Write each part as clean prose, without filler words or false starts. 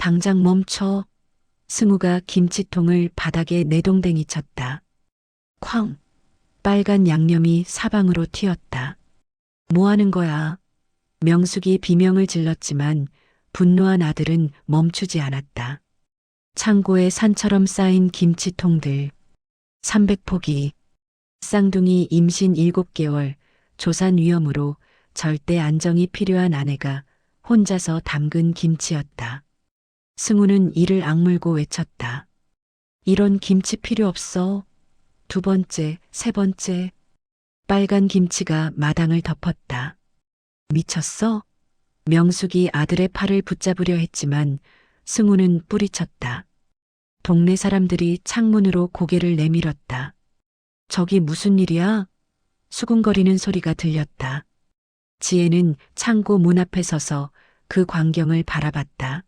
당장 멈춰. 승우가 김치통을 바닥에 내동댕이 쳤다. 쾅! 빨간 양념이 사방으로 튀었다. 뭐 하는 거야? 명숙이 비명을 질렀지만 분노한 아들은 멈추지 않았다. 창고에 산처럼 쌓인 김치통들, 300포기, 쌍둥이 임신 7개월, 조산 위험으로 절대 안정이 필요한 아내가 혼자서 담근 김치였다. 승우는 이를 악물고 외쳤다. 이런 김치 필요 없어. 두 번째, 세 번째. 빨간 김치가 마당을 덮었다. 미쳤어? 명숙이 아들의 팔을 붙잡으려 했지만 승우는 뿌리쳤다. 동네 사람들이 창문으로 고개를 내밀었다. 저기 무슨 일이야? 수군거리는 소리가 들렸다. 지혜는 창고 문 앞에 서서 그 광경을 바라봤다.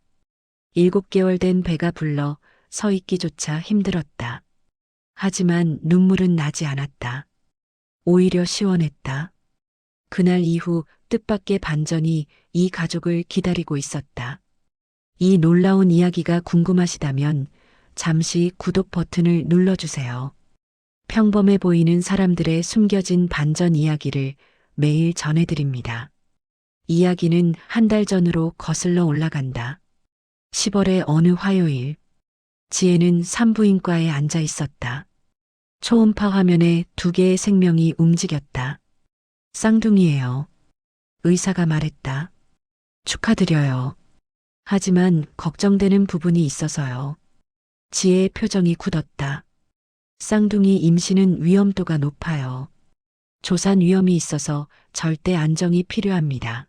7개월 된 배가 불러 서 있기조차 힘들었다. 하지만 눈물은 나지 않았다. 오히려 시원했다. 그날 이후 뜻밖의 반전이 이 가족을 기다리고 있었다. 이 놀라운 이야기가 궁금하시다면 잠시 구독 버튼을 눌러주세요. 평범해 보이는 사람들의 숨겨진 반전 이야기를 매일 전해드립니다. 이야기는 한 달 전으로 거슬러 올라간다. 10월의 어느 화요일, 지혜는 산부인과에 앉아 있었다. 초음파 화면에 2개의 생명이 움직였다. 쌍둥이예요. 의사가 말했다. 축하드려요. 하지만 걱정되는 부분이 있어서요. 지혜의 표정이 굳었다. 쌍둥이 임신은 위험도가 높아요. 조산 위험이 있어서 절대 안정이 필요합니다.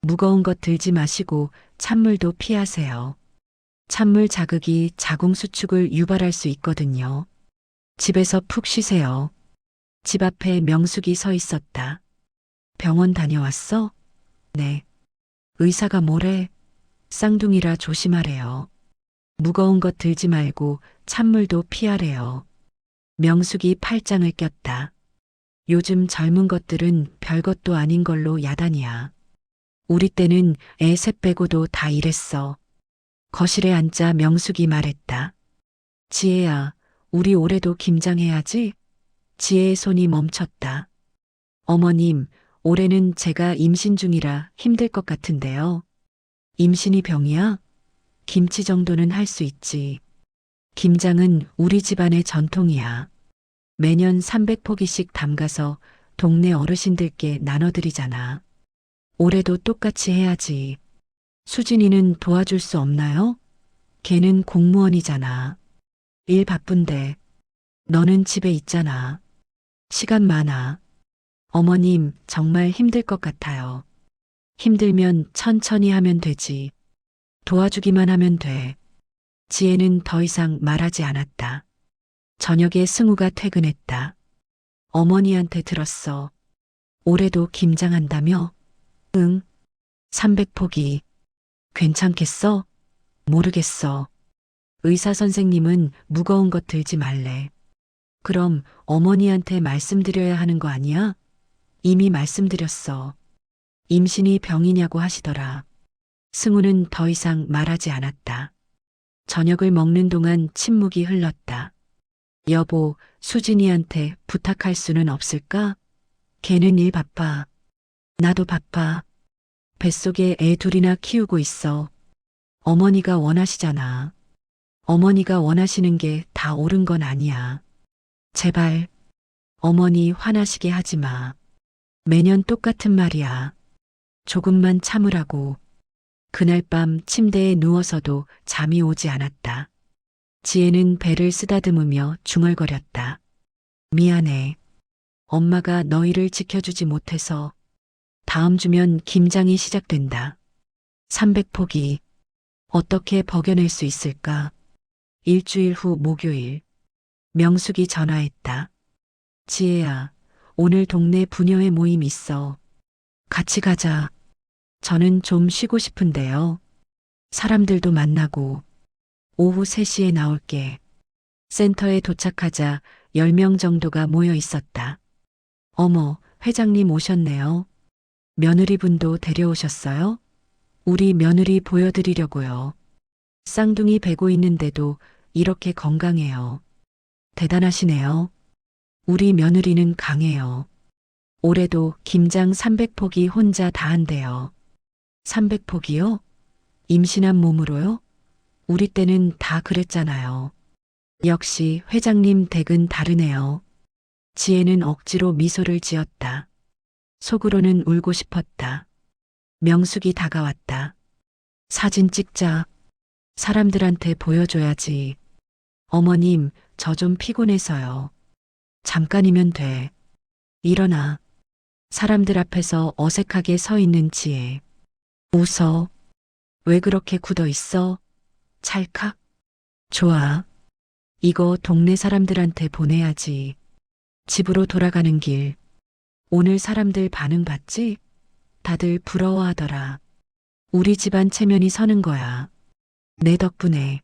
무거운 것 들지 마시고 찬물도 피하세요. 찬물 자극이 자궁 수축을 유발할 수 있거든요. 집에서 푹 쉬세요. 집 앞에 명숙이 서 있었다. 병원 다녀왔어? 네. 의사가 뭐래? 쌍둥이라 조심하래요. 무거운 것 들지 말고 찬물도 피하래요. 명숙이 팔짱을 꼈다. 요즘 젊은 것들은 별것도 아닌 걸로 야단이야. 우리 때는 애 셋 빼고도 다 이랬어. 거실에 앉자 명숙이 말했다. 지혜야, 우리 올해도 김장해야지? 지혜의 손이 멈췄다. 어머님, 올해는 제가 임신 중이라 힘들 것 같은데요. 임신이 병이야? 김치 정도는 할 수 있지. 김장은 우리 집안의 전통이야. 매년 300포기씩 담가서 동네 어르신들께 나눠드리잖아. 올해도 똑같이 해야지. 수진이는 도와줄 수 없나요? 걔는 공무원이잖아. 일 바쁜데. 너는 집에 있잖아. 시간 많아. 어머님, 정말 힘들 것 같아요. 힘들면 천천히 하면 되지. 도와주기만 하면 돼. 지혜는 더 이상 말하지 않았다. 저녁에 승우가 퇴근했다. 어머니한테 들었어. 올해도 김장한다며? 응. 300포기. 괜찮겠어? 모르겠어. 의사 선생님은 무거운 것 들지 말래. 그럼 어머니한테 말씀드려야 하는 거 아니야? 이미 말씀드렸어. 임신이 병이냐고 하시더라. 승우는 더 이상 말하지 않았다. 저녁을 먹는 동안 침묵이 흘렀다. 여보, 수진이한테 부탁할 수는 없을까? 걔는 일 바빠. 나도 바빠. 뱃속에 애 둘이나 키우고 있어. 어머니가 원하시잖아. 어머니가 원하시는 게 다 옳은 건 아니야. 제발, 어머니 화나시게 하지 마. 매년 똑같은 말이야. 조금만 참으라고. 그날 밤 침대에 누워서도 잠이 오지 않았다. 지혜는 배를 쓰다듬으며 중얼거렸다. 미안해. 엄마가 너희를 지켜주지 못해서. 다음 주면 김장이 시작된다. 300포기. 어떻게 버겨낼 수 있을까? 일주일 후 목요일. 명숙이 전화했다. 지혜야, 오늘 동네 부녀회 모임 있어. 같이 가자. 저는 좀 쉬고 싶은데요. 사람들도 만나고. 오후 3시에 나올게. 센터에 도착하자 10명 정도가 모여 있었다. 어머, 회장님 오셨네요. 며느리분도 데려오셨어요? 우리 며느리 보여드리려고요. 쌍둥이 베고 있는데도 이렇게 건강해요. 대단하시네요. 우리 며느리는 강해요. 올해도 김장 300포기 혼자 다 한대요. 300포기요? 임신한 몸으로요? 우리 때는 다 그랬잖아요. 역시 회장님 댁은 다르네요. 지혜는 억지로 미소를 지었다. 속으로는 울고 싶었다. 명숙이 다가왔다. 사진 찍자. 사람들한테 보여줘야지. 어머님, 저 좀 피곤해서요. 잠깐이면 돼. 일어나. 사람들 앞에서 어색하게 서 있는 지혜. 웃어. 왜 그렇게 굳어 있어? 찰칵. 좋아. 이거 동네 사람들한테 보내야지. 집으로 돌아가는 길. 오늘 사람들 반응 봤지? 다들 부러워하더라. 우리 집안 체면이 서는 거야. 내 덕분에.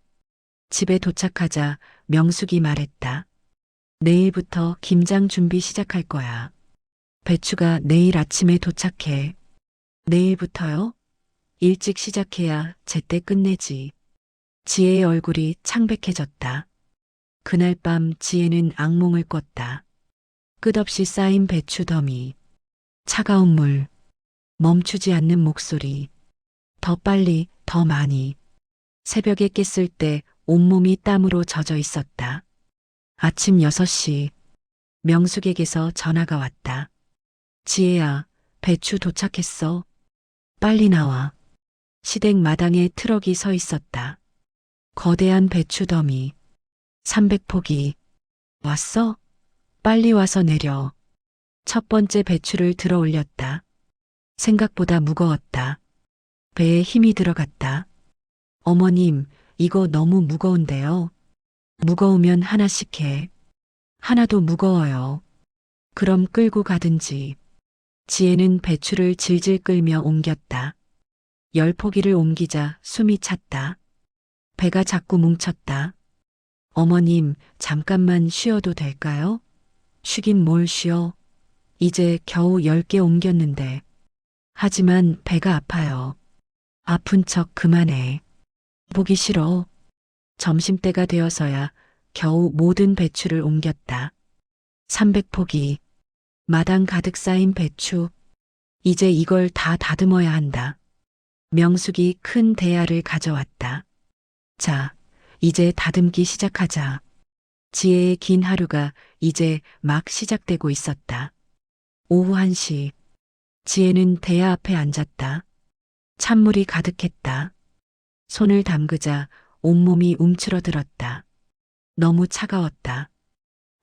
집에 도착하자 명숙이 말했다. 내일부터 김장 준비 시작할 거야. 배추가 내일 아침에 도착해. 내일부터요? 일찍 시작해야 제때 끝내지. 지혜의 얼굴이 창백해졌다. 그날 밤 지혜는 악몽을 꿨다. 끝없이 쌓인 배추 더미. 차가운 물. 멈추지 않는 목소리. 더 빨리, 더 많이. 새벽에 깼을 때 온몸이 땀으로 젖어 있었다. 아침 6시. 명숙에게서 전화가 왔다. 지혜야, 배추 도착했어. 빨리 나와. 시댁 마당에 트럭이 서 있었다. 거대한 배추 더미. 300포기. 왔어? 빨리 와서 내려. 첫 번째 배추를 들어 올렸다. 생각보다 무거웠다. 배에 힘이 들어갔다. 어머님, 이거 너무 무거운데요. 무거우면 하나씩 해. 하나도 무거워요. 그럼 끌고 가든지. 지혜는 배추를 질질 끌며 옮겼다. 10포기를 옮기자 숨이 찼다. 배가 자꾸 뭉쳤다. 어머님, 잠깐만 쉬어도 될까요? 쉬긴 뭘 쉬어. 이제 겨우 10개 옮겼는데. 하지만 배가 아파요. 아픈 척 그만해. 보기 싫어. 점심때가 되어서야 겨우 모든 배추를 옮겼다. 300포기. 마당 가득 쌓인 배추. 이제 이걸 다 다듬어야 한다. 명숙이 큰 대야를 가져왔다. 자, 이제 다듬기 시작하자. 지혜의 긴 하루가 이제 막 시작되고 있었다. 오후 1시. 지혜는 대야 앞에 앉았다. 찬물이 가득했다. 손을 담그자 온몸이 움츠러들었다. 너무 차가웠다.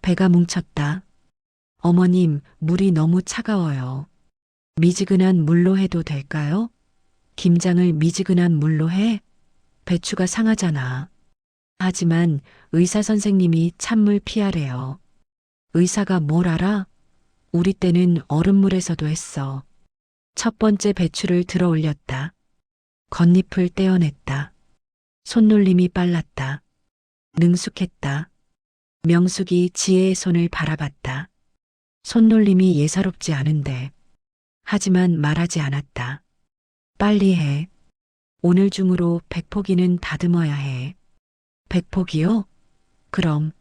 배가 뭉쳤다. 어머님, 물이 너무 차가워요. 미지근한 물로 해도 될까요? 김장을 미지근한 물로 해? 배추가 상하잖아. 하지만 의사 선생님이 찬물 피하래요. 의사가 뭘 알아? 우리 때는 얼음물에서도 했어. 첫 번째 배추를 들어 올렸다. 겉잎을 떼어냈다. 손놀림이 빨랐다. 능숙했다. 명숙이 지혜의 손을 바라봤다. 손놀림이 예사롭지 않은데. 하지만 말하지 않았다. 빨리 해. 오늘 중으로 100포기는 다듬어야 해. 100포기요? 그럼.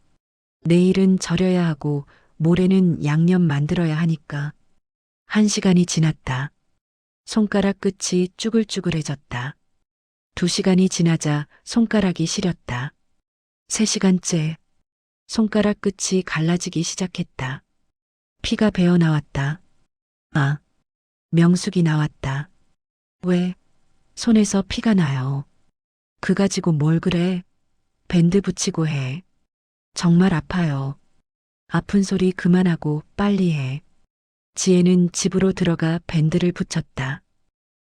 내일은 절여야 하고 모레는 양념 만들어야 하니까. 1시간이 지났다. 손가락 끝이 쭈글쭈글해졌다. 2시간이 지나자 손가락이 시렸다. 3시간째. 손가락 끝이 갈라지기 시작했다. 피가 배어 나왔다. 아, 명숙이 나왔다. 왜? 손에서 피가 나요. 그 가지고 뭘 그래? 밴드 붙이고 해. 정말 아파요. 아픈 소리 그만하고 빨리 해. 지혜는 집으로 들어가 밴드를 붙였다.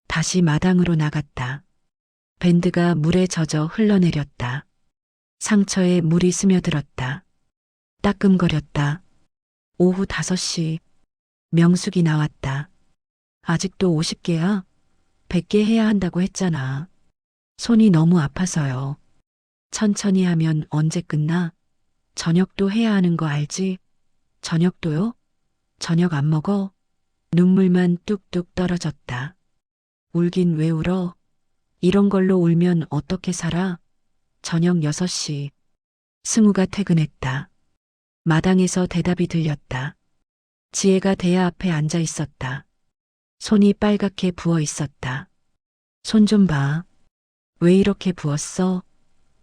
다시 마당으로 나갔다. 밴드가 물에 젖어 흘러내렸다. 상처에 물이 스며들었다. 따끔거렸다. 오후 5시. 명숙이 나왔다. 아직도 50개야? 100개 해야 한다고 했잖아. 손이 너무 아파서요. 천천히 하면 언제 끝나? 저녁도 해야 하는 거 알지? 저녁도요? 저녁 안 먹어? 눈물만 뚝뚝 떨어졌다. 울긴 왜 울어? 이런 걸로 울면 어떻게 살아? 저녁 6시. 승우가 퇴근했다. 마당에서 대답이 들렸다. 지혜가 대야 앞에 앉아 있었다. 손이 빨갛게 부어 있었다. 손 좀 봐. 왜 이렇게 부었어?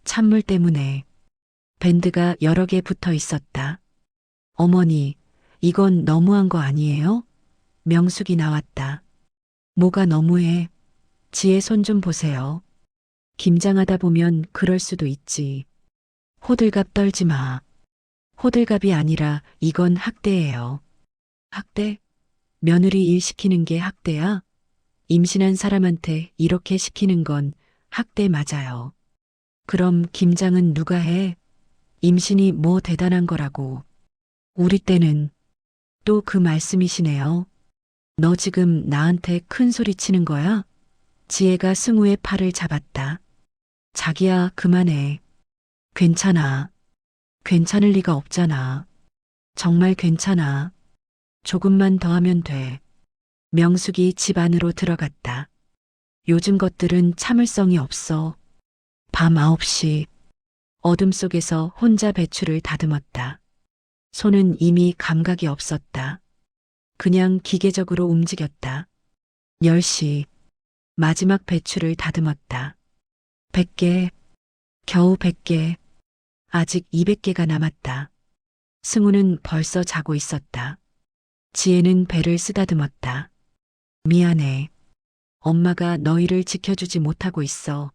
찬물 때문에. 밴드가 여러 개 붙어 있었다. 어머니, 이건 너무한 거 아니에요? 명숙이 나왔다. 뭐가 너무해? 지혜 손 좀 보세요. 김장하다 보면 그럴 수도 있지. 호들갑 떨지 마. 호들갑이 아니라 이건 학대예요. 학대? 며느리 일 시키는 게 학대야? 임신한 사람한테 이렇게 시키는 건 학대 맞아요. 그럼 김장은 누가 해? 임신이 뭐 대단한 거라고. 우리 때는 또 그 말씀이시네요. 너 지금 나한테 큰 소리 치는 거야? 지혜가 승우의 팔을 잡았다. 자기야, 그만해. 괜찮아. 괜찮을 리가 없잖아. 정말 괜찮아. 조금만 더 하면 돼. 명숙이 집 안으로 들어갔다. 요즘 것들은 참을성이 없어. 밤 9시. 어둠 속에서 혼자 배추를 다듬었다. 손은 이미 감각이 없었다. 그냥 기계적으로 움직였다. 10시. 마지막 배추를 다듬었다. 100개. 겨우 100개. 아직 200개가 남았다. 승우는 벌써 자고 있었다. 지혜는 배를 쓰다듬었다. 미안해. 엄마가 너희를 지켜주지 못하고 있어.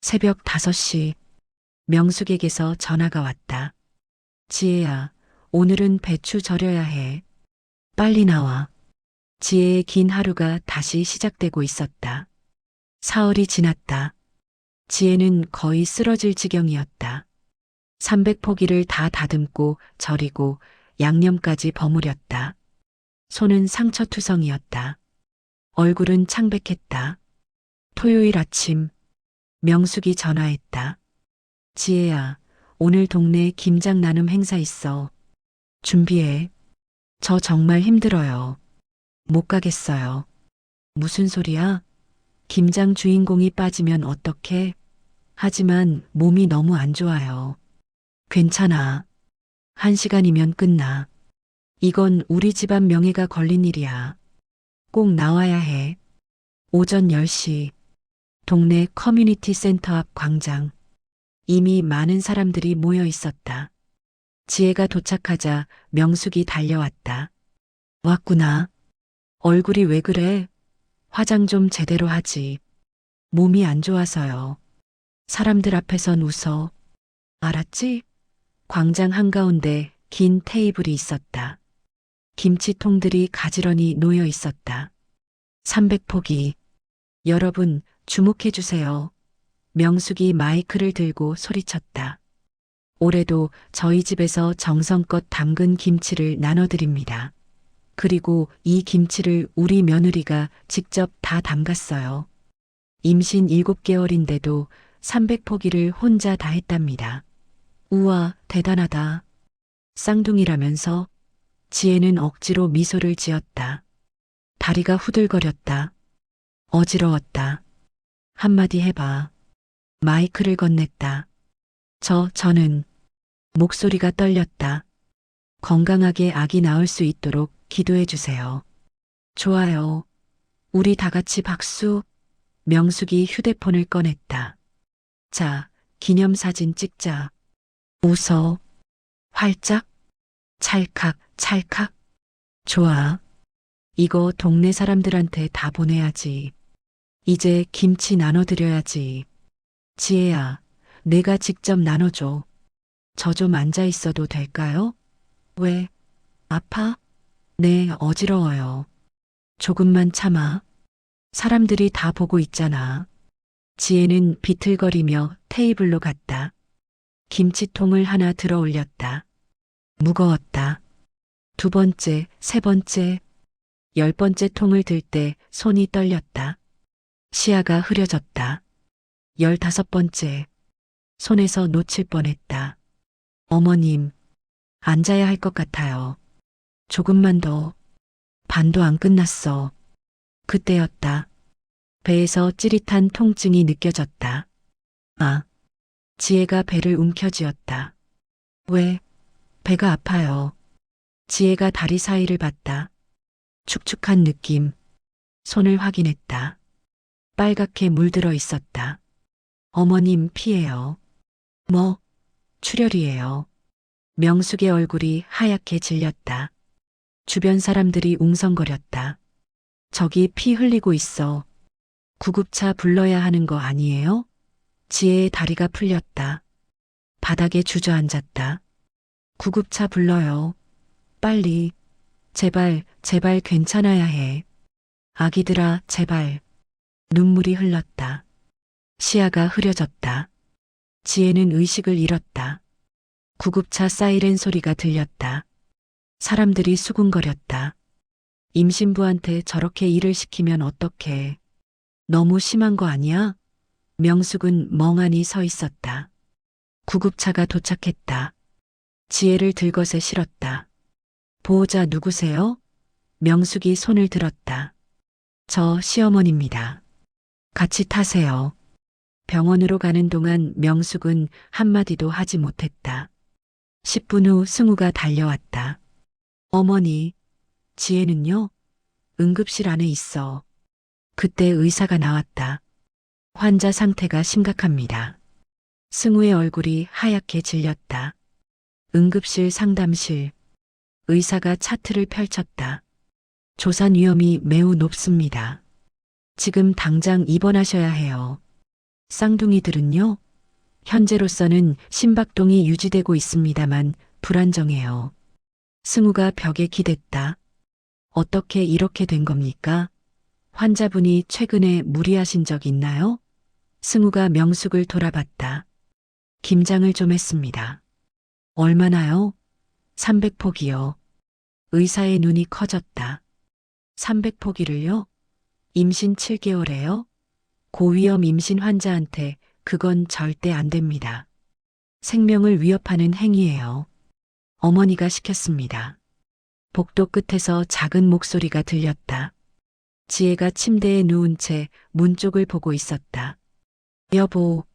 새벽 5시. 명숙에게서 전화가 왔다. 지혜야, 오늘은 배추 절여야 해. 빨리 나와. 지혜의 긴 하루가 다시 시작되고 있었다. 사흘이 지났다. 지혜는 거의 쓰러질 지경이었다. 300포기를 다 다듬고 절이고 양념까지 버무렸다. 손은 상처투성이었다. 얼굴은 창백했다. 토요일 아침, 명숙이 전화했다. 지혜야, 오늘 동네 김장 나눔 행사 있어. 준비해. 저 정말 힘들어요. 못 가겠어요. 무슨 소리야? 김장 주인공이 빠지면 어떡해? 하지만 몸이 너무 안 좋아요. 괜찮아. 1시간이면 끝나. 이건 우리 집안 명예가 걸린 일이야. 꼭 나와야 해. 오전 10시. 동네 커뮤니티 센터 앞 광장. 이미 많은 사람들이 모여 있었다. 지혜가 도착하자 명숙이 달려왔다. 왔구나. 얼굴이 왜 그래? 화장 좀 제대로 하지. 몸이 안 좋아서요. 사람들 앞에선 웃어. 알았지? 광장 한가운데 긴 테이블이 있었다. 김치통들이 가지런히 놓여 있었다. 300포기. 여러분, 주목해 주세요. 명숙이 마이크를 들고 소리쳤다. 올해도 저희 집에서 정성껏 담근 김치를 나눠드립니다. 그리고 이 김치를 우리 며느리가 직접 다 담갔어요. 임신 7개월인데도 300포기를 혼자 다 했답니다. 우와, 대단하다. 쌍둥이라면서? 지혜는 억지로 미소를 지었다. 다리가 후들거렸다. 어지러웠다. 한마디 해봐. 마이크를 건넸다. 저는 목소리가 떨렸다. 건강하게 아기 낳을 수 있도록 기도해 주세요. 좋아요. 우리 다 같이 박수. 명숙이 휴대폰을 꺼냈다. 자, 기념사진 찍자. 웃어. 활짝. 찰칵, 찰칵. 좋아. 이거 동네 사람들한테 다 보내야지. 이제 김치 나눠드려야지. 지혜야, 내가 직접 나눠줘. 저 좀 앉아 있어도 될까요? 왜? 아파? 네, 어지러워요. 조금만 참아. 사람들이 다 보고 있잖아. 지혜는 비틀거리며 테이블로 갔다. 김치통을 하나 들어 올렸다. 무거웠다. 2번째, 3번째, 10번째 통을 들 때 손이 떨렸다. 시야가 흐려졌다. 15번째, 손에서 놓칠 뻔했다. 어머님, 앉아야 할 것 같아요. 조금만 더. 반도 안 끝났어. 그때였다. 배에서 찌릿한 통증이 느껴졌다. 아, 지혜가 배를 움켜쥐었다. 왜? 배가 아파요. 지혜가 다리 사이를 봤다. 축축한 느낌. 손을 확인했다. 빨갛게 물들어 있었다. 어머님 피예요. 뭐? 출혈이에요. 명숙의 얼굴이 하얗게 질렸다. 주변 사람들이 웅성거렸다. 저기 피 흘리고 있어. 구급차 불러야 하는 거 아니에요? 지혜의 다리가 풀렸다. 바닥에 주저앉았다. 구급차 불러요. 빨리. 제발, 제발 괜찮아야 해. 아기들아, 제발. 눈물이 흘렀다. 시야가 흐려졌다. 지혜는 의식을 잃었다. 구급차 사이렌 소리가 들렸다. 사람들이 수군거렸다. 임신부한테 저렇게 일을 시키면 어떡해. 너무 심한 거 아니야? 명숙은 멍하니 서 있었다. 구급차가 도착했다. 지혜를 들것에 실었다. 보호자 누구세요? 명숙이 손을 들었다. 저 시어머니입니다. 같이 타세요. 병원으로 가는 동안 명숙은 한마디도 하지 못했다. 10분 후 승우가 달려왔다. 어머니, 지혜는요? 응급실 안에 있어. 그때 의사가 나왔다. 환자 상태가 심각합니다. 승우의 얼굴이 하얗게 질렸다. 응급실 상담실. 의사가 차트를 펼쳤다. 조산 위험이 매우 높습니다. 지금 당장 입원하셔야 해요. 쌍둥이들은요? 현재로서는 심박동이 유지되고 있습니다만 불안정해요. 승우가 벽에 기댔다. 어떻게 이렇게 된 겁니까? 환자분이 최근에 무리하신 적 있나요? 승우가 명숙을 돌아봤다. 김장을 좀 했습니다. 얼마나요? 300포기요. 의사의 눈이 커졌다. 300포기를요? 임신 7개월에요? 고위험 임신 환자한테 그건 절대 안 됩니다. 생명을 위협하는 행위예요. 어머니가 시켰습니다. 복도 끝에서 작은 목소리가 들렸다. 지혜가 침대에 누운 채 문 쪽을 보고 있었다. 여보,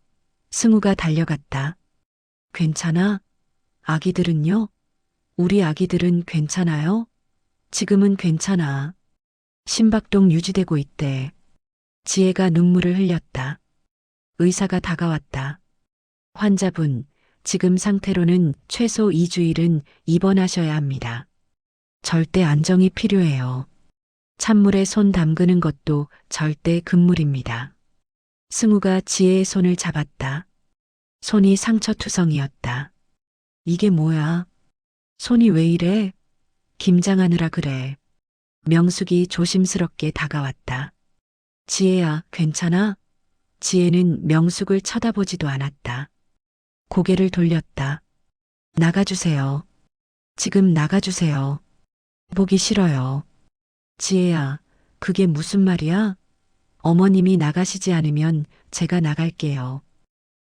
승우가 달려갔다. 괜찮아? 아기들은요? 우리 아기들은 괜찮아요? 지금은 괜찮아. 심박동 유지되고 있대. 지혜가 눈물을 흘렸다. 의사가 다가왔다. 환자분, 지금 상태로는 최소 2주일은 입원하셔야 합니다. 절대 안정이 필요해요. 찬물에 손 담그는 것도 절대 금물입니다. 승우가 지혜의 손을 잡았다. 손이 상처투성이었다. 이게 뭐야? 손이 왜 이래? 김장하느라 그래. 명숙이 조심스럽게 다가왔다. 지혜야, 괜찮아? 지혜는 명숙을 쳐다보지도 않았다. 고개를 돌렸다. 나가주세요. 지금 나가주세요. 보기 싫어요. 지혜야, 그게 무슨 말이야? 어머님이 나가시지 않으면 제가 나갈게요.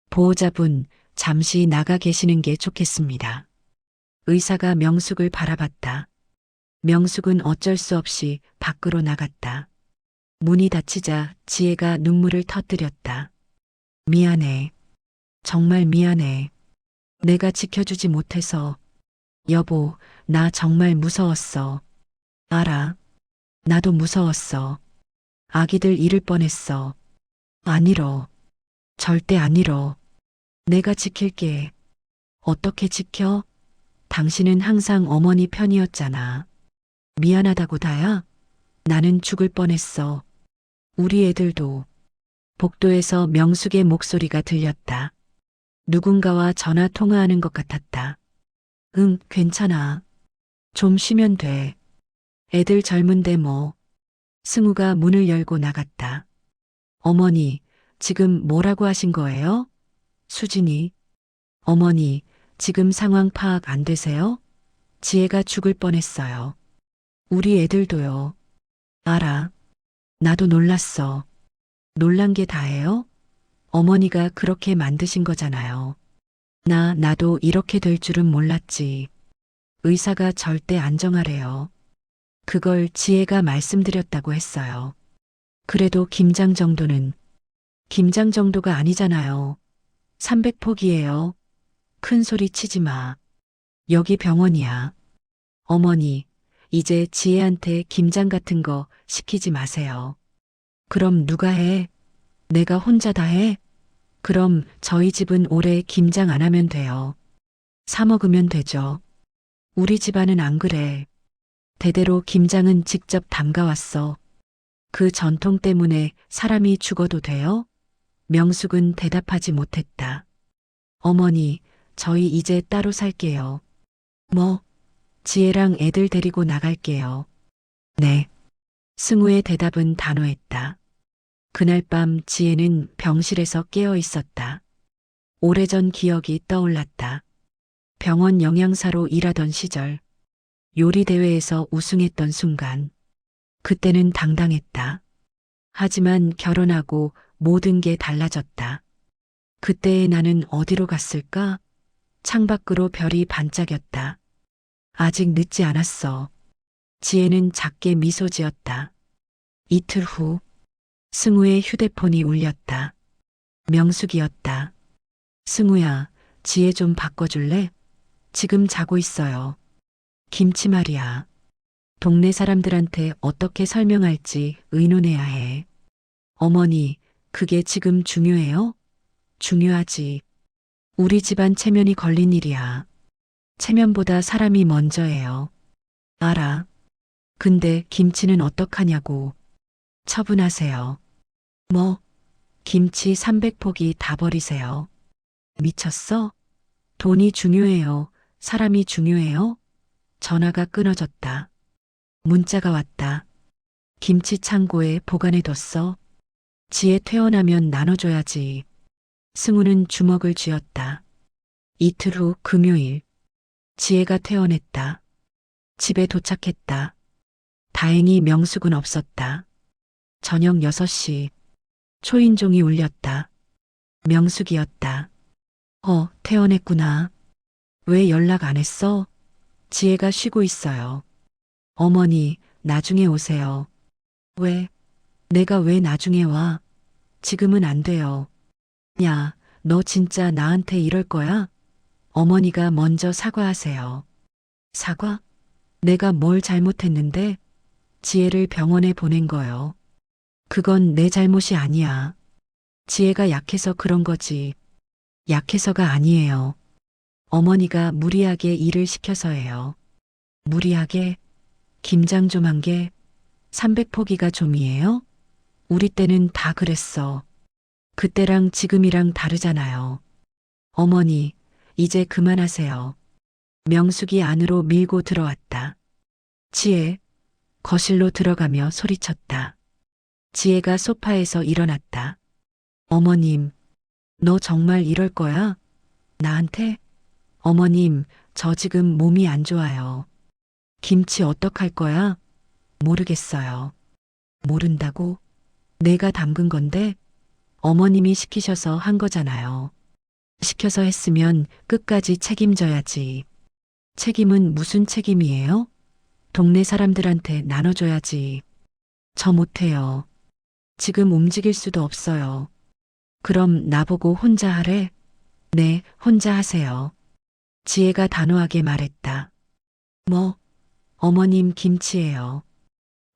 보호자분, 잠시 나가 계시는 게 좋겠습니다. 의사가 명숙을 바라봤다. 명숙은 어쩔 수 없이 밖으로 나갔다. 문이 닫히자 지혜가 눈물을 터뜨렸다. 미안해. 정말 미안해. 내가 지켜주지 못해서. 여보, 나 정말 무서웠어. 알아. 나도 무서웠어. 아기들 잃을 뻔했어. 안 잃어. 절대 안 잃어. 내가 지킬게. 어떻게 지켜? 당신은 항상 어머니 편이었잖아. 미안하다고 다야? 나는 죽을 뻔했어. 우리 애들도. 복도에서 명숙의 목소리가 들렸다. 누군가와 전화 통화하는 것 같았다. 응, 괜찮아. 좀 쉬면 돼. 애들 젊은데 뭐. 승우가 문을 열고 나갔다. 어머니, 지금 뭐라고 하신 거예요? 수진이. 어머니, 지금 상황 파악 안 되세요? 지혜가 죽을 뻔했어요. 우리 애들도요. 알아. 나도 놀랐어. 놀란 게 다예요? 어머니가 그렇게 만드신 거잖아요. 나도 이렇게 될 줄은 몰랐지. 의사가 절대 안정하래요. 그걸 지혜가 말씀드렸다고 했어요. 그래도 김장 정도는 김장 정도가 아니잖아요. 300폭이에요. 큰 소리 치지 마. 여기 병원이야. 어머니, 이제 지혜한테 김장 같은 거 시키지 마세요. 그럼 누가 해? 내가 혼자 다 해? 그럼 저희 집은 올해 김장 안 하면 돼요. 사 먹으면 되죠. 우리 집안은 안 그래. 대대로 김장은 직접 담가왔어. 그 전통 때문에 사람이 죽어도 돼요? 명숙은 대답하지 못했다. 어머니, 저희 이제 따로 살게요. 뭐? 지혜랑 애들 데리고 나갈게요. 네. 승우의 대답은 단호했다. 그날 밤 지혜는 병실에서 깨어 있었다. 오래전 기억이 떠올랐다. 병원 영양사로 일하던 시절, 요리 대회에서 우승했던 순간, 그때는 당당했다. 하지만 결혼하고 모든 게 달라졌다. 그때의 나는 어디로 갔을까? 창밖으로 별이 반짝였다. 아직 늦지 않았어. 지혜는 작게 미소 지었다. 이틀 후, 승우의 휴대폰이 울렸다. 명숙이었다. 승우야, 지혜 좀 바꿔줄래? 지금 자고 있어요. 김치 말이야. 동네 사람들한테 어떻게 설명할지 의논해야 해. 어머니, 그게 지금 중요해요? 중요하지. 우리 집안 체면이 걸린 일이야. 체면보다 사람이 먼저예요. 알아. 근데 김치는 어떡하냐고. 처분하세요. 뭐? 김치 300포기 다 버리세요. 미쳤어? 돈이 중요해요. 사람이 중요해요? 전화가 끊어졌다. 문자가 왔다. 김치 창고에 보관해뒀어. 지혜 퇴원하면 나눠줘야지. 승우는 주먹을 쥐었다. 이틀 후 금요일. 지혜가 퇴원했다. 집에 도착했다. 다행히 명숙은 없었다. 저녁 6시. 초인종이 울렸다. 명숙이었다. 퇴원했구나. 왜 연락 안 했어? 지혜가 쉬고 있어요. 어머니, 나중에 오세요. 왜? 내가 왜 나중에 와? 지금은 안 돼요. 야, 너 진짜 나한테 이럴 거야? 어머니가 먼저 사과하세요. 사과? 내가 뭘 잘못했는데? 지혜를 병원에 보낸 거요. 그건 내 잘못이 아니야. 지혜가 약해서 그런 거지. 약해서가 아니에요. 어머니가 무리하게 일을 시켜서예요. 무리하게? 김장 좀 한 게 300포기가 좀이에요? 우리 때는 다 그랬어. 그때랑 지금이랑 다르잖아요. 어머니, 이제 그만하세요. 명숙이 안으로 밀고 들어왔다. 지혜, 거실로 들어가며 소리쳤다. 지혜가 소파에서 일어났다. 어머님, 너 정말 이럴 거야? 나한테? 어머님, 저 지금 몸이 안 좋아요. 김치 어떡할 거야? 모르겠어요. 모른다고? 내가 담근 건데? 어머님이 시키셔서 한 거잖아요. 시켜서 했으면 끝까지 책임져야지. 책임은 무슨 책임이에요? 동네 사람들한테 나눠줘야지. 저 못해요. 지금 움직일 수도 없어요. 그럼 나보고 혼자 하래? 네, 혼자 하세요. 지혜가 단호하게 말했다. 뭐? 어머님 김치예요.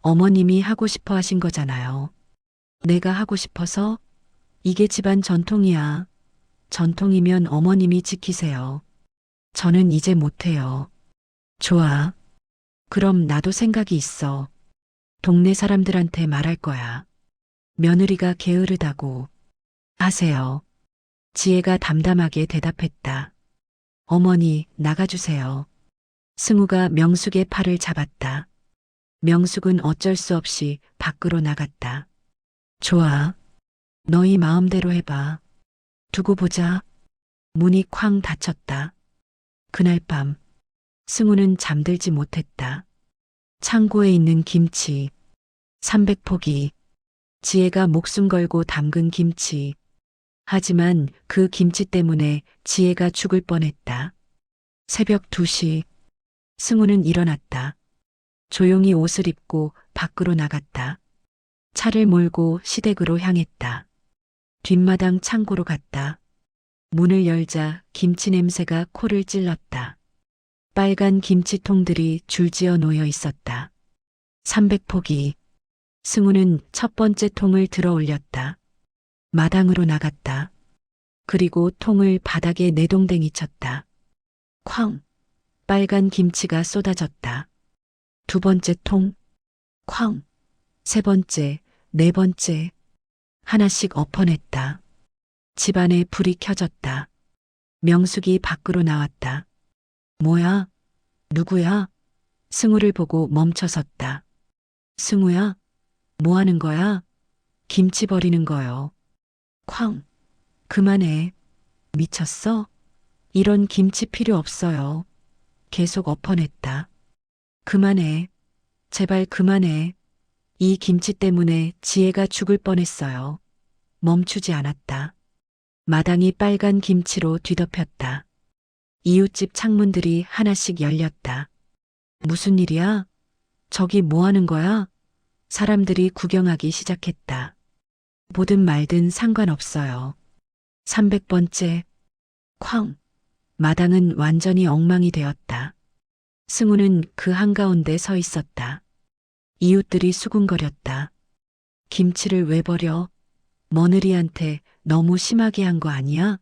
어머님이 하고 싶어 하신 거잖아요. 내가 하고 싶어서? 이게 집안 전통이야. 전통이면 어머님이 지키세요. 저는 이제 못해요. 좋아. 그럼 나도 생각이 있어. 동네 사람들한테 말할 거야. 며느리가 게으르다고. 하세요. 지혜가 담담하게 대답했다. 어머니, 나가주세요. 승우가 명숙의 팔을 잡았다. 명숙은 어쩔 수 없이 밖으로 나갔다. 좋아. 너희 마음대로 해봐. 두고 보자. 문이 쾅 닫혔다. 그날 밤, 승우는 잠들지 못했다. 창고에 있는 김치, 300포기, 지혜가 목숨 걸고 담근 김치. 하지만 그 김치 때문에 지혜가 죽을 뻔했다. 새벽 2시, 승우는 일어났다. 조용히 옷을 입고 밖으로 나갔다. 차를 몰고 시댁으로 향했다. 뒷마당 창고로 갔다. 문을 열자 김치 냄새가 코를 찔렀다. 빨간 김치통들이 줄지어 놓여 있었다. 300포기. 승우는 첫 번째 통을 들어 올렸다. 마당으로 나갔다. 그리고 통을 바닥에 내동댕이 쳤다. 쾅! 빨간 김치가 쏟아졌다. 두 번째 통. 쾅! 세 번째, 네 번째. 하나씩 엎어냈다. 집안에 불이 켜졌다. 명숙이 밖으로 나왔다. 뭐야? 누구야? 승우를 보고 멈춰섰다. 승우야? 뭐 하는 거야? 김치 버리는 거요. 쾅! 그만해. 미쳤어? 이런 김치 필요 없어요. 계속 엎어냈다. 그만해. 제발 그만해. 이 김치 때문에 지혜가 죽을 뻔했어요. 멈추지 않았다. 마당이 빨간 김치로 뒤덮였다. 이웃집 창문들이 하나씩 열렸다. 무슨 일이야? 저기 뭐 하는 거야? 사람들이 구경하기 시작했다. 보든 말든 상관없어요. 300번째. 쾅! 마당은 완전히 엉망이 되었다. 승우는 그 한가운데 서 있었다. 이웃들이 수군거렸다. 김치를 왜 버려? 며느리한테 너무 심하게 한 거 아니야?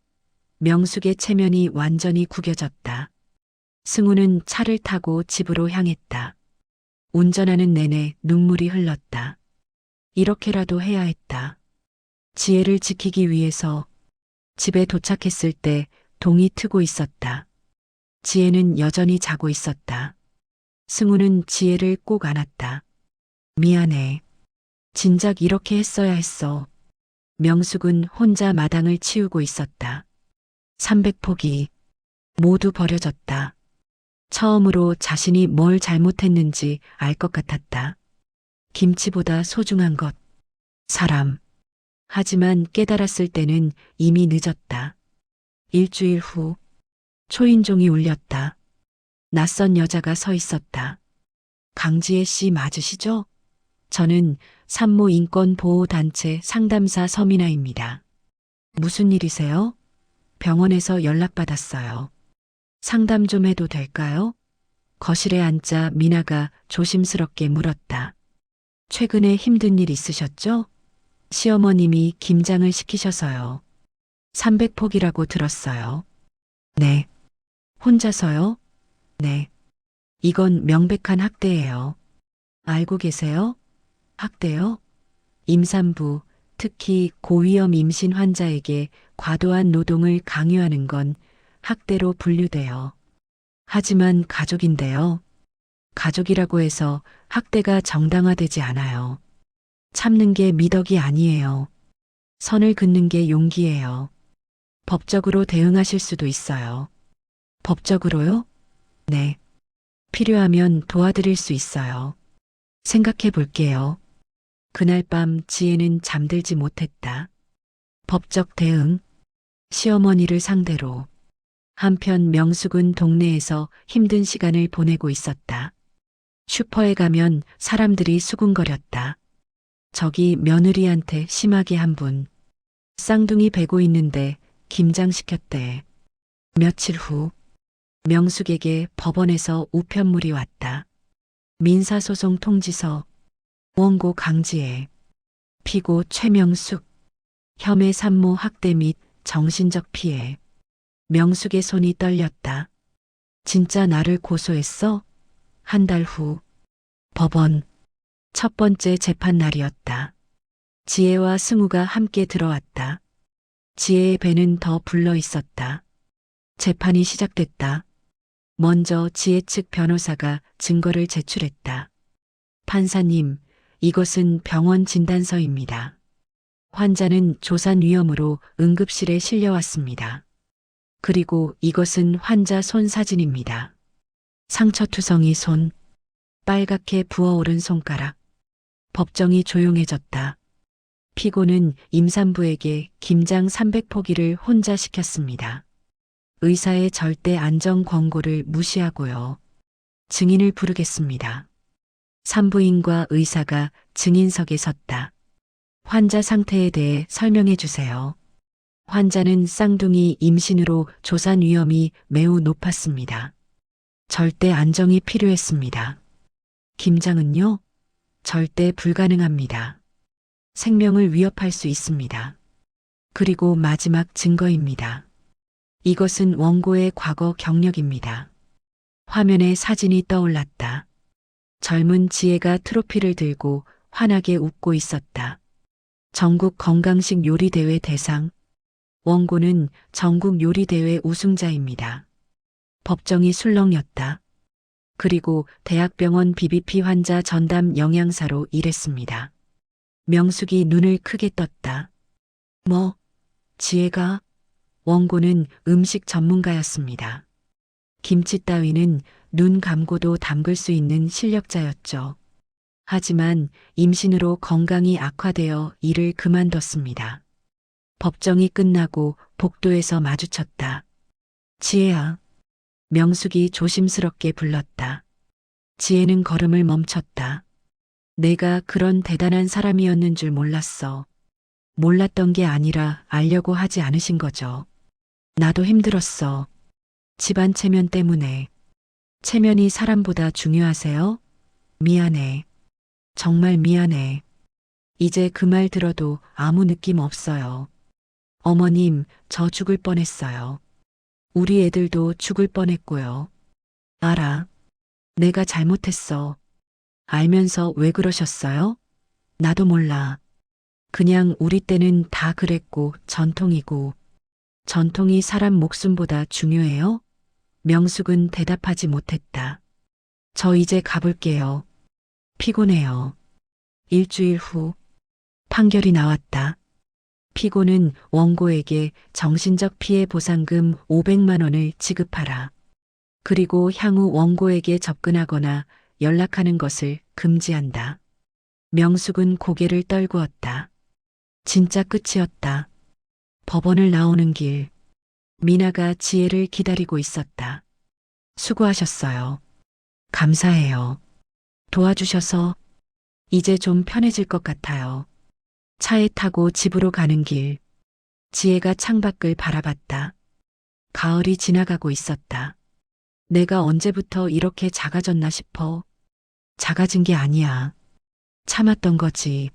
명숙의 체면이 완전히 구겨졌다. 승우는 차를 타고 집으로 향했다. 운전하는 내내 눈물이 흘렀다. 이렇게라도 해야 했다. 지혜를 지키기 위해서. 집에 도착했을 때 동이 트고 있었다. 지혜는 여전히 자고 있었다. 승우는 지혜를 꼭 안았다. 미안해. 진작 이렇게 했어야 했어. 명숙은 혼자 마당을 치우고 있었다. 300포기. 모두 버려졌다. 처음으로 자신이 뭘 잘못했는지 알 것 같았다. 김치보다 소중한 것. 사람. 하지만 깨달았을 때는 이미 늦었다. 일주일 후 초인종이 울렸다. 낯선 여자가 서 있었다. 강지혜 씨 맞으시죠? 저는 산모인권보호단체 상담사 서민아입니다. 무슨 일이세요? 병원에서 연락받았어요. 상담 좀 해도 될까요? 거실에 앉자 미나가 조심스럽게 물었다. 최근에 힘든 일 있으셨죠? 시어머님이 김장을 시키셔서요. 300포기라고 들었어요. 네. 혼자서요? 네. 이건 명백한 학대예요. 알고 계세요? 학대요? 임산부, 특히 고위험 임신 환자에게 과도한 노동을 강요하는 건 학대로 분류돼요. 하지만 가족인데요. 가족이라고 해서 학대가 정당화되지 않아요. 참는 게 미덕이 아니에요. 선을 긋는 게 용기예요. 법적으로 대응하실 수도 있어요. 법적으로요? 네. 필요하면 도와드릴 수 있어요. 생각해 볼게요. 그날 밤 지혜는 잠들지 못했다. 법적 대응. 시어머니를 상대로. 한편 명숙은 동네에서 힘든 시간을 보내고 있었다. 슈퍼에 가면 사람들이 수군거렸다. 저기 며느리한테 심하게 한 분. 쌍둥이 베고 있는데 김장시켰대. 며칠 후 명숙에게 법원에서 우편물이 왔다. 민사소송 통지서. 원고 강지혜. 피고 최명숙. 혐의 산모 학대 및 정신적 피해. 명숙의 손이 떨렸다. 진짜 나를 고소했어? 한 달 후. 법원. 첫 번째 재판 날이었다. 지혜와 승우가 함께 들어왔다. 지혜의 배는 더 불러 있었다. 재판이 시작됐다. 먼저 지혜 측 변호사가 증거를 제출했다. 판사님, 이것은 병원 진단서입니다. 환자는 조산 위험으로 응급실에 실려왔습니다. 그리고 이것은 환자 손 사진입니다. 상처투성이 손, 빨갛게 부어오른 손가락. 법정이 조용해졌다. 피고는 임산부에게 김장 300포기를 혼자 시켰습니다. 의사의 절대 안전 권고를 무시하고요. 증인을 부르겠습니다. 산부인과 의사가 증인석에 섰다. 환자 상태에 대해 설명해 주세요. 환자는 쌍둥이 임신으로 조산 위험이 매우 높았습니다. 절대 안정이 필요했습니다. 김장은요? 절대 불가능합니다. 생명을 위협할 수 있습니다. 그리고 마지막 증거입니다. 이것은 원고의 과거 경력입니다. 화면에 사진이 떠올랐다. 젊은 지혜가 트로피를 들고 환하게 웃고 있었다. 전국 건강식 요리대회 대상. 원고는 전국 요리대회 우승자입니다. 법정이 술렁였다. 그리고 대학병원 BBP 환자 전담 영양사로 일했습니다. 명숙이 눈을 크게 떴다. 뭐, 지혜가? 원고는 음식 전문가였습니다. 김치 따위는 눈 감고도 담글 수 있는 실력자였죠. 하지만 임신으로 건강이 악화되어 일을 그만뒀습니다. 법정이 끝나고 복도에서 마주쳤다. 지혜야. 명숙이 조심스럽게 불렀다. 지혜는 걸음을 멈췄다. 내가 그런 대단한 사람이었는 줄 몰랐어. 몰랐던 게 아니라 알려고 하지 않으신 거죠. 나도 힘들었어. 집안 체면 때문에. 체면이 사람보다 중요하세요? 미안해. 정말 미안해. 이제 그 말 들어도 아무 느낌 없어요. 어머님, 저 죽을 뻔했어요. 우리 애들도 죽을 뻔했고요. 알아. 내가 잘못했어. 알면서 왜 그러셨어요? 나도 몰라. 그냥 우리 때는 다 그랬고 전통이고. 전통이 사람 목숨보다 중요해요? 명숙은 대답하지 못했다. 저 이제 가볼게요. 피곤해요. 일주일 후 판결이 나왔다. 피고는 원고에게 정신적 피해 보상금 500만 원을 지급하라. 그리고 향후 원고에게 접근하거나 연락하는 것을 금지한다. 명숙은 고개를 떨구었다. 진짜 끝이었다. 법원을 나오는 길. 미나가 지혜를 기다리고 있었다. 수고하셨어요. 감사해요. 도와주셔서 이제 좀 편해질 것 같아요. 차에 타고 집으로 가는 길. 지혜가 창밖을 바라봤다. 가을이 지나가고 있었다. 내가 언제부터 이렇게 작아졌나 싶어. 작아진 게 아니야. 참았던 거지.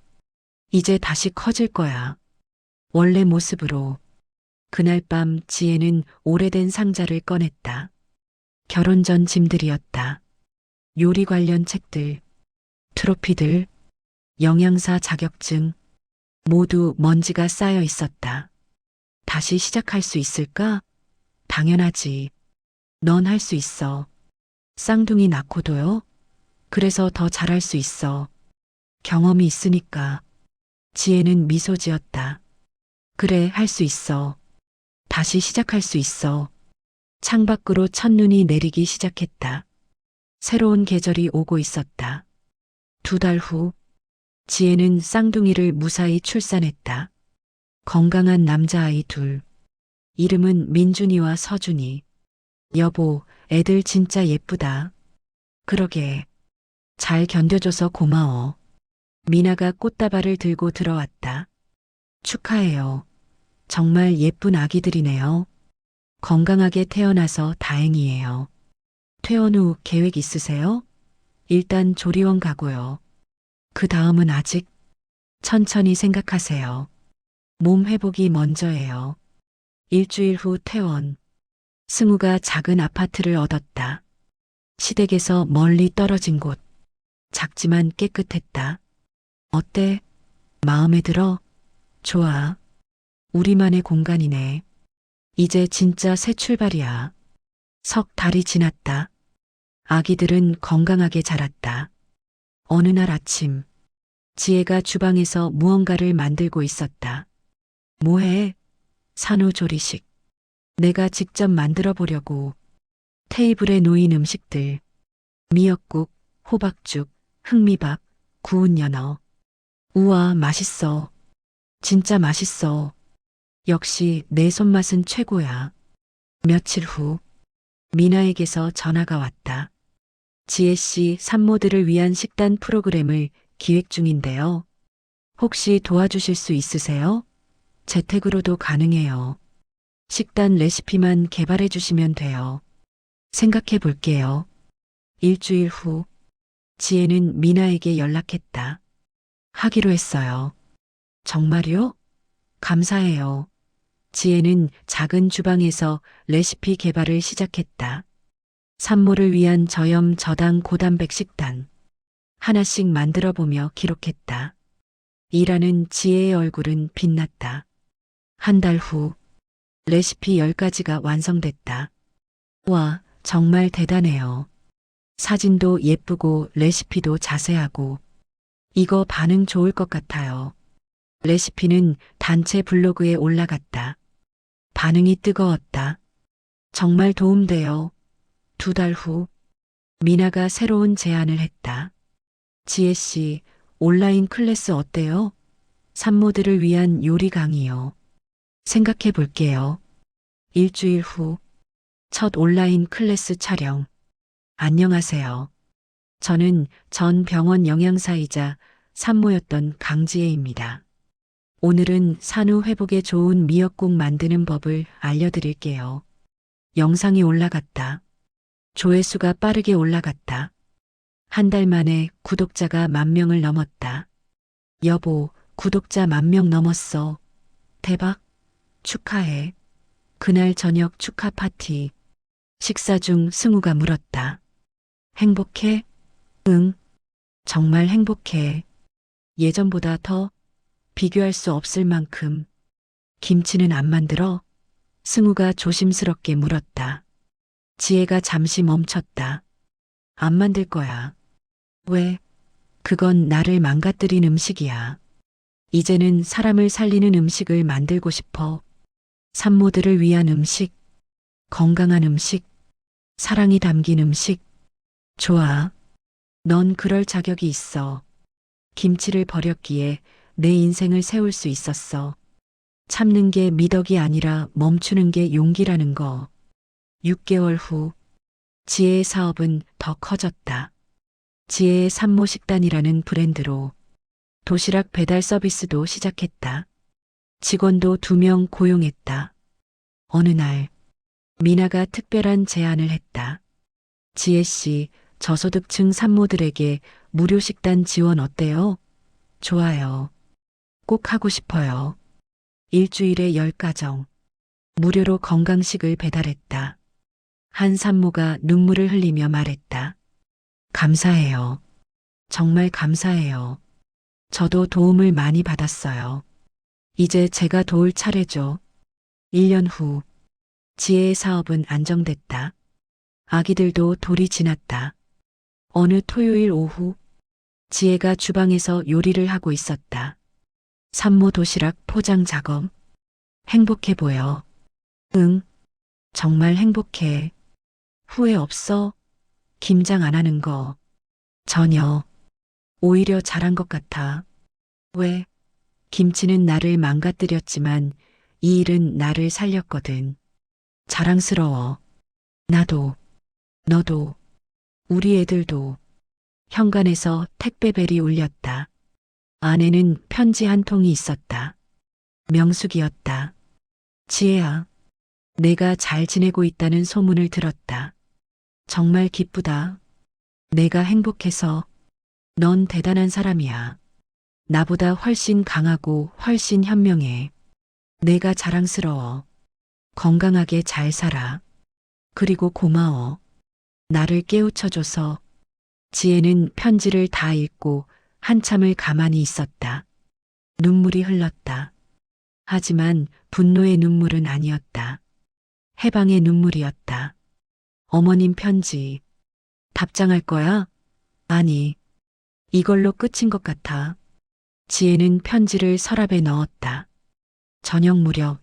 이제 다시 커질 거야. 원래 모습으로. 그날 밤 지혜는 오래된 상자를 꺼냈다. 결혼 전 짐들이었다. 요리 관련 책들, 트로피들, 영양사 자격증, 모두 먼지가 쌓여 있었다. 다시 시작할 수 있을까? 당연하지. 넌 할 수 있어. 쌍둥이 낳고도요? 그래서 더 잘할 수 있어. 경험이 있으니까. 지혜는 미소 지었다. 그래, 할 수 있어. 다시 시작할 수 있어. 창밖으로 첫눈이 내리기 시작했다. 새로운 계절이 오고 있었다. 2달 후, 지혜는 쌍둥이를 무사히 출산했다. 건강한 남자아이 둘. 이름은 민준이와 서준이. 여보, 애들 진짜 예쁘다. 그러게. 잘 견뎌줘서 고마워. 미나가 꽃다발을 들고 들어왔다. 축하해요. 정말 예쁜 아기들이네요. 건강하게 태어나서 다행이에요. 퇴원 후 계획 있으세요? 일단 조리원 가고요. 그 다음은 아직 천천히 생각하세요. 몸 회복이 먼저예요. 일주일 후 퇴원. 승우가 작은 아파트를 얻었다. 시댁에서 멀리 떨어진 곳. 작지만 깨끗했다. 어때? 마음에 들어? 좋아. 우리만의 공간이네. 이제 진짜 새 출발이야. 석 달이 지났다. 아기들은 건강하게 자랐다. 어느 날 아침, 지혜가 주방에서 무언가를 만들고 있었다. 뭐해? 산후조리식. 내가 직접 만들어 보려고. 테이블에 놓인 음식들. 미역국, 호박죽, 흑미밥, 구운 연어. 우와, 맛있어. 진짜 맛있어. 역시 내 손맛은 최고야. 며칠 후, 미나에게서 전화가 왔다. 지혜 씨 산모들을 위한 식단 프로그램을 기획 중인데요. 혹시 도와주실 수 있으세요? 재택으로도 가능해요. 식단 레시피만 개발해 주시면 돼요. 생각해 볼게요. 일주일 후, 지혜는 미나에게 연락했다. 하기로 했어요. 정말요? 감사해요. 지혜는 작은 주방에서 레시피 개발을 시작했다. 산모를 위한 저염 저당 고단백 식단. 하나씩 만들어 보며 기록했다. 일하는 지혜의 얼굴은 빛났다. 한 달 후, 레시피 10가지가 완성됐다. 와, 정말 대단해요. 사진도 예쁘고 레시피도 자세하고. 이거 반응 좋을 것 같아요. 레시피는 단체 블로그에 올라갔다. 반응이 뜨거웠다. 정말 도움돼요. 2달 후, 미나가 새로운 제안을 했다. 지혜 씨, 온라인 클래스 어때요? 산모들을 위한 요리 강의요. 생각해 볼게요. 일주일 후, 첫 온라인 클래스 촬영. 안녕하세요. 저는 전 병원 영양사이자 산모였던 강지혜입니다. 오늘은 산후 회복에 좋은 미역국 만드는 법을 알려드릴게요. 영상이 올라갔다. 조회수가 빠르게 올라갔다. 한 달 만에 구독자가 10,000명을 넘었다. 여보, 구독자 10,000명 넘었어. 대박. 축하해. 그날 저녁 축하 파티. 식사 중 승우가 물었다. 행복해? 응. 정말 행복해. 예전보다 더 비교할 수 없을 만큼. 김치는 안 만들어? 승우가 조심스럽게 물었다. 지혜가 잠시 멈췄다. 안 만들 거야. 왜? 그건 나를 망가뜨린 음식이야. 이제는 사람을 살리는 음식을 만들고 싶어. 산모들을 위한 음식, 건강한 음식, 사랑이 담긴 음식. 좋아. 넌 그럴 자격이 있어. 김치를 버렸기에 내 인생을 세울 수 있었어. 참는 게 미덕이 아니라 멈추는 게 용기라는 거. 6개월 후, 지혜의 사업은 더 커졌다. 지혜의 산모 식단이라는 브랜드로 도시락 배달 서비스도 시작했다. 직원도 2명 고용했다. 어느 날, 미나가 특별한 제안을 했다. 지혜 씨, 저소득층 산모들에게 무료 식단 지원 어때요? 좋아요. 꼭 하고 싶어요. 일주일에 10가정. 무료로 건강식을 배달했다. 한 산모가 눈물을 흘리며 말했다. 감사해요. 정말 감사해요. 저도 도움을 많이 받았어요. 이제 제가 도울 차례죠. 1년 후, 지혜의 사업은 안정됐다. 아기들도 돌이 지났다. 어느 토요일 오후, 지혜가 주방에서 요리를 하고 있었다. 산모 도시락 포장 작업. 행복해 보여. 응, 정말 행복해. 후회 없어? 김장 안 하는 거. 전혀. 오히려 잘한 것 같아. 왜? 김치는 나를 망가뜨렸지만 이 일은 나를 살렸거든. 자랑스러워. 나도, 너도, 우리 애들도. 현관에서 택배벨이 울렸다. 안에는 편지 한 통이 있었다. 명숙이었다. 지혜야, 내가 잘 지내고 있다는 소문을 들었다. 정말 기쁘다. 내가 행복해서. 넌 대단한 사람이야. 나보다 훨씬 강하고 훨씬 현명해. 내가 자랑스러워. 건강하게 잘 살아. 그리고 고마워. 나를 깨우쳐줘서. 지혜는 편지를 다 읽고 한참을 가만히 있었다. 눈물이 흘렀다. 하지만 분노의 눈물은 아니었다. 해방의 눈물이었다. 어머님 편지. 답장할 거야? 아니. 이걸로 끝인 것 같아. 지혜는 편지를 서랍에 넣었다. 저녁 무렵,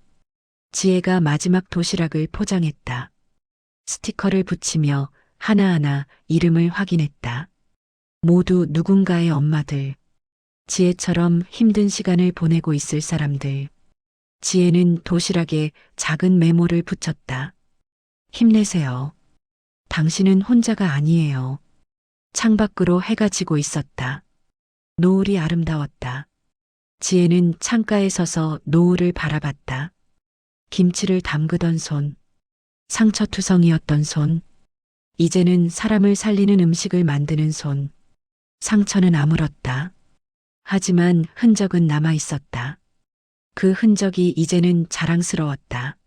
지혜가 마지막 도시락을 포장했다. 스티커를 붙이며 하나하나 이름을 확인했다. 모두 누군가의 엄마들. 지혜처럼 힘든 시간을 보내고 있을 사람들. 지혜는 도시락에 작은 메모를 붙였다. 힘내세요. 당신은 혼자가 아니에요. 창밖으로 해가 지고 있었다. 노을이 아름다웠다. 지혜는 창가에 서서 노을을 바라봤다. 김치를 담그던 손, 상처투성이었던 손, 이제는 사람을 살리는 음식을 만드는 손. 상처는 아물었다. 하지만 흔적은 남아 있었다. 그 흔적이 이제는 자랑스러웠다.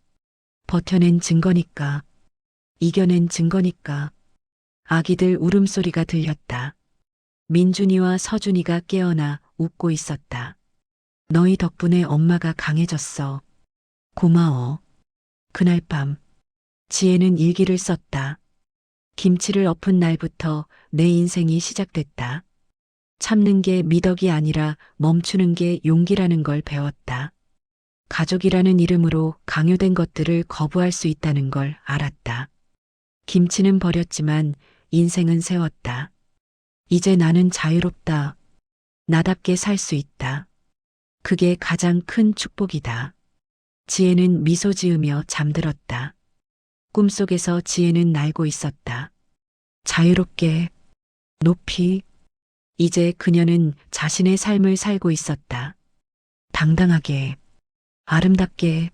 버텨낸 증거니까, 이겨낸 증거니까. 아기들 울음소리가 들렸다. 민준이와 서준이가 깨어나 웃고 있었다. 너희 덕분에 엄마가 강해졌어. 고마워. 그날 밤, 지혜는 일기를 썼다. 김치를 엎은 날부터 내 인생이 시작됐다. 참는 게 미덕이 아니라 멈추는 게 용기라는 걸 배웠다. 가족이라는 이름으로 강요된 것들을 거부할 수 있다는 걸 알았다. 김치는 버렸지만 인생은 세웠다. 이제 나는 자유롭다. 나답게 살 수 있다. 그게 가장 큰 축복이다. 지혜는 미소 지으며 잠들었다. 꿈속에서 지혜는 날고 있었다. 자유롭게, 높이. 이제 그녀는 자신의 삶을 살고 있었다. 당당하게, 아름답게,